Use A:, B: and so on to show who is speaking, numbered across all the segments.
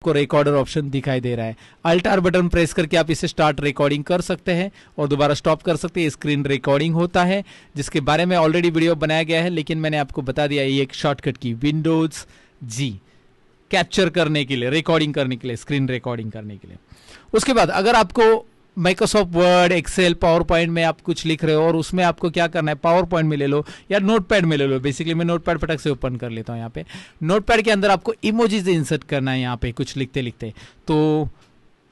A: आपको recorder option दिखाई दे रहा है। अल्ट आर बटन प्रेस करके आप इसे स्टार्ट रिकॉर्डिंग कर सकते हैं और दोबारा स्टॉप कर सकते हैं। स्क्रीन रिकॉर्डिंग होता है जिसके बारे में ऑलरेडी वीडियो बनाया गया है, लेकिन मैंने आपको बता दिया ये एक शॉर्टकट की विंडोज जी कैप्चर करने के लिए, रिकॉर्डिंग करने के लिए, स्क्रीन रिकॉर्डिंग करने के लिए। उसके बाद अगर आपको Microsoft Word, Excel, PowerPoint में आप कुछ लिख रहे हो और उसमें आपको क्या करना है, पावर पॉइंट में ले लो या नोटपैड में ले लो। बेसिकली मैं नोटपैड फटक से ओपन कर लेता हूँ। यहाँ पे नोटपैड के अंदर आपको इमोजीज इंसर्ट करना है। यहाँ पे कुछ लिखते लिखते तो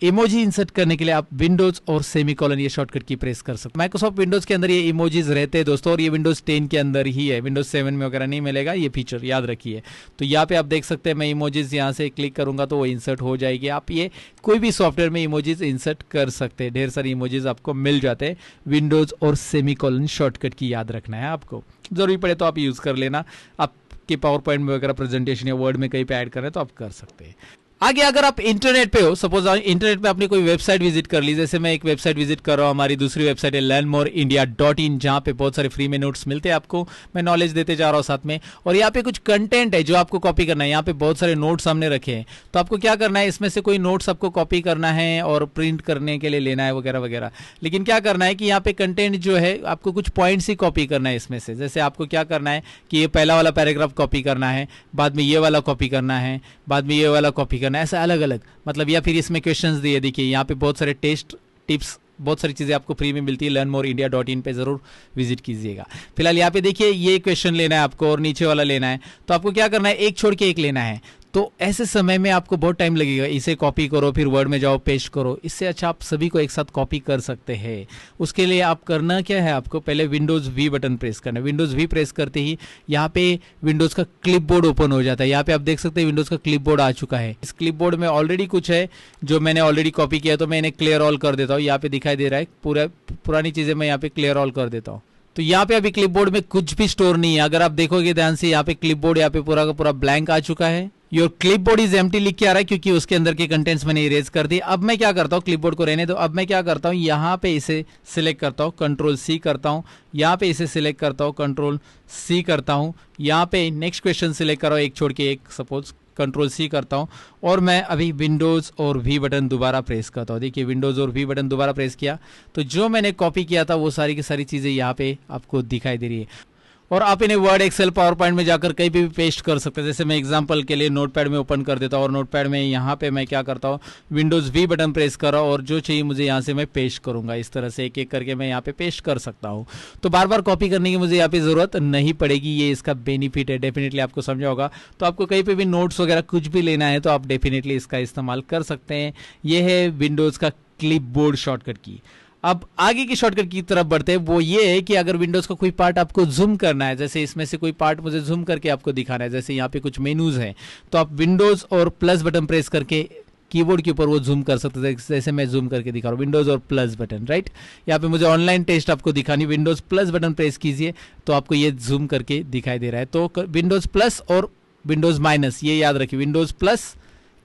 A: इमोजी इंसर्ट करने के लिए आप विंडोज और सेमीकोलन ये शॉर्टकट की प्रेस कर सकते हैं। माइक्रोसॉफ्ट विंडोज के अंदर ये इमोजीज रहते हैं दोस्तों, और ये विंडोज 10 के अंदर ही है, विंडोज 7 में वगैरह नहीं मिलेगा ये फीचर, याद रखिए। तो यहाँ पे आप देख सकते हैं मैं इमोजीज यहाँ से क्लिक करूंगा तो वो इंसर्ट हो जाएगी। आप ये कोई भी सॉफ्टवेयर में इमोजीज इंसर्ट कर सकते हैं, ढेर सारी इमोजीज आपको मिल जाते हैं। विंडोज और सेमीकोलन शॉर्टकट की याद रखना है आपको, जरूरी पड़े तो आप यूज कर लेना। आपके पावर पॉइंट में वगैरह प्रेजेंटेशन या वर्ड में कहीं पे ऐड कर रहे हैं तो आप कर सकते हैं। आगे अगर आप इंटरनेट पे हो, सपोज इंटरनेट पे आपने कोई वेबसाइट विजिट कर ली, जैसे मैं एक वेबसाइट विजिट कर रहा हूँ, हमारी दूसरी वेबसाइट है learnmoreindia.in, जहाँ पे बहुत सारे फ्री में नोट्स मिलते हैं आपको, मैं नॉलेज देते जा रहा हूँ साथ में। और यहाँ पे कुछ कंटेंट है जो आपको कॉपी करना है। यहाँ पे बहुत सारे नोट्स हमने रखे हैं, तो आपको क्या करना है, इसमें से कोई नोट्स आपको कॉपी करना है और प्रिंट करने के लिए लेना है वगैरह वगैरह। लेकिन क्या करना है कि यहाँ पे कंटेंट जो है आपको कुछ पॉइंट्स ही कॉपी करना है इसमें से। जैसे आपको क्या करना है कि ये पहला वाला पैराग्राफ कॉपी करना है, बाद में ये वाला कॉपी करना है, बाद में ये वाला कॉपी करना है, ऐसा अलग अलग मतलब। या फिर इसमें क्वेश्चंस दिए, देखिए यहाँ पे बहुत सारे टेस्ट टिप्स, बहुत सारी चीजें आपको फ्री में मिलती है। learnmoreindia.in पे जरूर विजिट कीजिएगा। फिलहाल यहाँ पे देखिए ये क्वेश्चन लेना है आपको और नीचे वाला लेना है, तो आपको क्या करना है, एक छोड़ के एक लेना है। तो ऐसे समय में आपको बहुत टाइम लगेगा, इसे कॉपी करो फिर वर्ड में जाओ पेस्ट करो। इससे अच्छा आप सभी को एक साथ कॉपी कर सकते हैं। उसके लिए आप करना क्या है, आपको पहले विंडोज वी बटन प्रेस करना है। विंडोज वी प्रेस करते ही यहाँ पे विंडोज का क्लिपबोर्ड ओपन हो जाता है। यहाँ पे आप देख सकते हैं विंडोज का क्लिपबोर्ड आ चुका है। इस क्लिपबोर्ड में ऑलरेडी कुछ है जो मैंने ऑलरेडी कॉपी किया, तो मैं इन्हें क्लियर ऑल कर देता हूँ। यहाँ पे दिखाई दे रहा है पूरा पुरानी चीजें मैं यहाँ पे क्लियर ऑल कर देता हूँ। तो यहाँ पे अभी क्लिपबोर्ड में कुछ भी स्टोर नहीं है। अगर आप देखोगे ध्यान से यहाँ पे क्लिपबोर्ड यहाँ पे पूरा का पूरा ब्लैंक आ चुका है। योर क्लिपबोर्ड इज एम्प्टी लिख के आ रहा है क्योंकि उसके अंदर के कंटेंट्स मैंने इरेज कर दिए। अब मैं क्या करता हूँ, क्लिपबोर्ड को रहने दो। अब मैं क्या करता हूँ, यहाँ पे इसे सिलेक्ट करता हूँ, कंट्रोल सी करता हूँ, यहाँ पे इसे सिलेक्ट करता हूँ, कंट्रोल सी करता हूँ, यहाँ पे नेक्स्ट क्वेश्चन सिलेक्ट करो एक छोड़ के एक, सपोज कंट्रोल सी करता हूँ, और मैं अभी विंडोज और वी बटन दोबारा प्रेस करता हूँ। देखिए विंडोज और वी बटन दोबारा प्रेस किया तो जो मैंने कॉपी किया था वो सारी की सारी चीज़ें यहाँ पे आपको दिखाई दे रही है। और आप इन्हें वर्ड, एक्सेल, पावर पॉइंट में जाकर कहीं भी पेस्ट कर सकते हैं। जैसे मैं एग्जांपल के लिए नोटपैड में ओपन कर देता हूँ और नोटपैड में यहाँ पे मैं क्या करता हूँ, विंडोज वी बटन प्रेस कर रहा हूँ और जो चाहिए मुझे यहाँ से मैं पेस्ट करूँगा। इस तरह से एक एक करके मैं यहाँ पे पेस्ट कर सकता हूँ। तो बार बार कॉपी करने की मुझे यहाँ पे ज़रूरत नहीं पड़ेगी। ये इसका बेनिफिट है, डेफिनेटली आपको समझा होगा। तो आपको कहीं पर भी नोट्स वगैरह कुछ भी लेना है तो आप डेफिनेटली इसका इस्तेमाल कर सकते हैं। ये है विंडोज़ का क्लिपबोर्ड शॉर्टकट की। अब आगे की शॉर्टकट की तरफ बढ़ते हैं। वो ये है कि अगर विंडोज का कोई पार्ट आपको जूम करना है, जैसे इसमें से कोई पार्ट मुझे जूम करके आपको दिखाना है, जैसे यहाँ पे कुछ मेनूज है, तो आप विंडोज और प्लस बटन प्रेस करके कीबोर्ड के ऊपर वो जूम कर सकते हैं। जैसे मैं जूम करके दिखा रहा हूँ, विंडोज और प्लस बटन, राइट। यहाँ पे मुझे ऑनलाइन टेस्ट आपको दिखानी, विंडोज प्लस बटन प्रेस कीजिए तो आपको ये जूम करके दिखाई दे रहा है। तो विंडोज प्लस और विंडोज माइनस, ये याद रखिए। विंडोज प्लस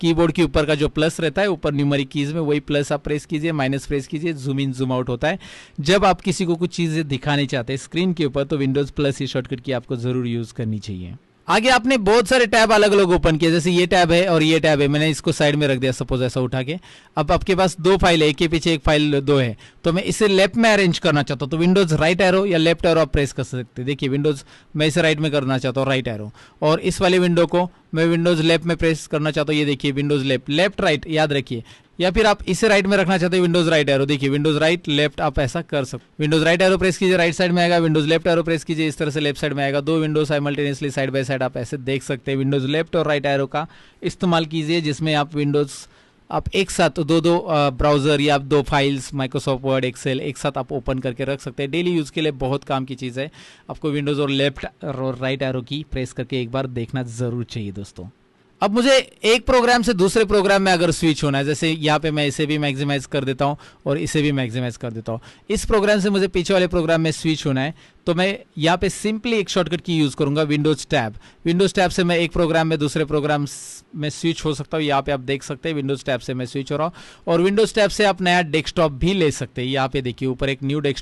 A: कीबोर्ड के ऊपर का जो प्लस रहता है ऊपर न्यूमेरिक कीज में, वही प्लस आप प्रेस कीजिए, माइनस प्रेस कीजिए, जूम इन जूम आउट होता है। जब आप किसी को कुछ चीज़ें दिखाने चाहते हैं स्क्रीन के ऊपर तो विंडोज प्लस ये शॉर्टकट की आपको जरूर यूज करनी चाहिए। आगे आपने बहुत सारे टैब अलग अलग ओपन किए, जैसे ये टैब है और ये टैब है, मैंने इसको साइड में रख दिया सपोज ऐसा उठा के। अब आपके पास दो फाइल है, एक के पीछे एक फाइल दो है, तो मैं इसे लेफ्ट में अरेंज करना चाहता हूँ तो विंडोज राइट एरो या लेफ्ट एरो आप प्रेस कर सकते हैं। देखिए विंडोज मैं इसे राइट में करना चाहता हूँ, राइट एरो, और इस वाले विंडो को मैं विंडोज लेफ्ट में प्रेस करना चाहता हूँ। ये देखिए विंडोज लेफ्ट, लेफ्ट राइट याद रखिए। या फिर आप इसे राइट में रखना चाहते हैं, विंडोज राइट एरो, देखिए विंडोज राइट लेफ्ट आप ऐसा कर सकते। विंडोज राइट एरो प्रेस कीजिए, राइट साइड में आएगा, विंडोज लेफ्ट एरो प्रेस कीजिए, इस तरह से लेफ्ट साइड में आएगा। दो Windows simultaneously side by side आप ऐसे देख सकते हैं। विंडोज लेफ्ट और राइट एरो का इस्तेमाल कीजिए जिसमें आप विंडोज आप एक साथ दो ब्राउजर या दो फाइल्स माइक्रोसॉफ्ट वर्ड, एक्सेल एक साथ आप ओपन करके रख सकते हैं। डेली यूज़ के लिए बहुत काम की चीज़ है। आपको विंडोज़ और लेफ्ट और राइट एरो की प्रेस करके एक बार देखना ज़रूर चाहिए दोस्तों। अब मुझे एक प्रोग्राम से दूसरे प्रोग्राम में अगर स्विच होना है, जैसे यहाँ पे मैं इसे भी मैक्सिमाइज कर देता हूँ और इसे भी मैक्सिमाइज कर देता हूँ। इस प्रोग्राम से मुझे पीछे वाले प्रोग्राम में स्विच होना है तो मैं यहाँ पे सिंपली एक शॉर्टकट की यूज़ करूँगा, विंडोज टैब। विंडोज टैब से मैं एक प्रोग्राम में दूसरे प्रोग्राम में स्विच हो सकता हूँ। यहाँ पे आप देख सकते हैं विंडोज टैब से मैं स्विच हो रहा हूँ। और विंडोज टैब से आप नया डेस्कटॉप भी ले सकते हैं। यहाँ पे देखिए ऊपर एक न्यू डेस्कटॉप